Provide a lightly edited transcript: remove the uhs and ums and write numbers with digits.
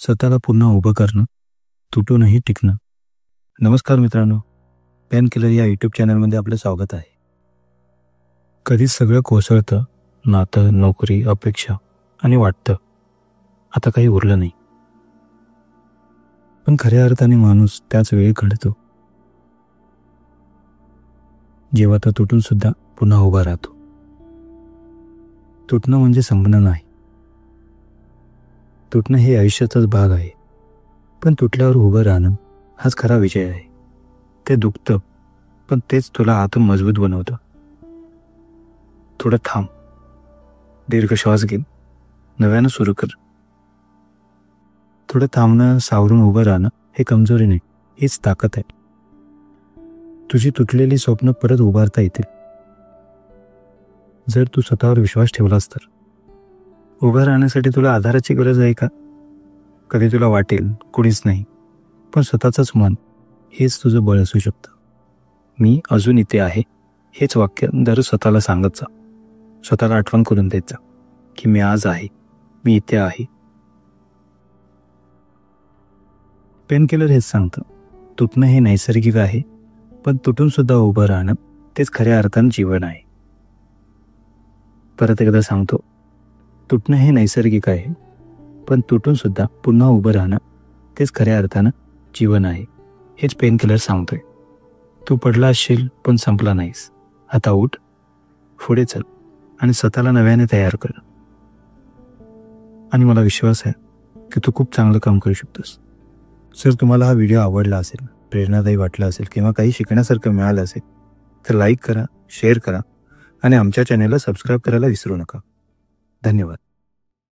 स्वतःला पुन्हा उभं करणं, तुटूनही टिकणं. नमस्कार मित्रांनो, पेन किलर या यूट्यूब चॅनलमध्ये आपलं स्वागत आहे. कधी सगळं कोसळतं, नातं, नोकरी, अपेक्षा आणि वाटतं आता काही उरलं नाही. पण खऱ्या अर्थाने माणूस त्याच वेळी घडतो जेव्हा तो तुटून सुद्धा पुन्हा उभा राहतो. तुटणं म्हणजे संपणं नाही, तुटणं हे आयुष्याचाच भाग आहे. पण तुटल्यावर उभं राहणं हाच खरा विजय आहे. ते दुखतं, पण तेच तुला आतून मजबूत बनवतं. थोडं थांब, दीर्घ श्वास घे, नव्यानं सुरू कर. थोडं थांबणं, सावरून उभं राहणं हे कमजोरी नाही, हीच ताकद आहे. तुझी तुटलेली स्वप्न परत उभारता येतील जर तू स्वतःवर विश्वास ठेवलास तर. उभं राहण्यासाठी तुला आधाराची गरज आहे का? कधी तुला वाटेल कुणीच नाही, पण स्वतःचंच मन हेच तुझं बळ असू शकतं. मी अजून इथे आहे हेच वाक्य दररोज स्वतःला सांगत जा. स्वतःला आठवण करून देत जा की मी आज आहे, मी इथे आहे. पेन किलर हेच सांगतं, तुटणं हे नैसर्गिक आहे, पण तुटून सुद्धा उभं राहणं तेच खऱ्या अर्थानं जीवन आहे. परत एकदा सांगतो, तुटणं हे नैसर्गिक आहे, पण तुटून सुद्धा पुन्हा उभं राहणं तेच खऱ्या अर्थानं जीवन आहे. हेच पेन किलर सांगतोय. तू पडला असशील पण संपला नाहीस. आता उठ, पुढे चल आणि स्वतःला नव्याने तयार कर. आणि मला विश्वास आहे की तू खूप चांगलं काम करू शकतोस. जर तुम्हाला हा व्हिडिओ आवडला असेल, प्रेरणादायी वाटला असेल किंवा काही शिकण्यासारखं मिळालं असेल तर लाईक करा, शेअर करा आणि आमच्या चॅनेलला सबस्क्राईब करायला विसरू नका. धन्यवाद.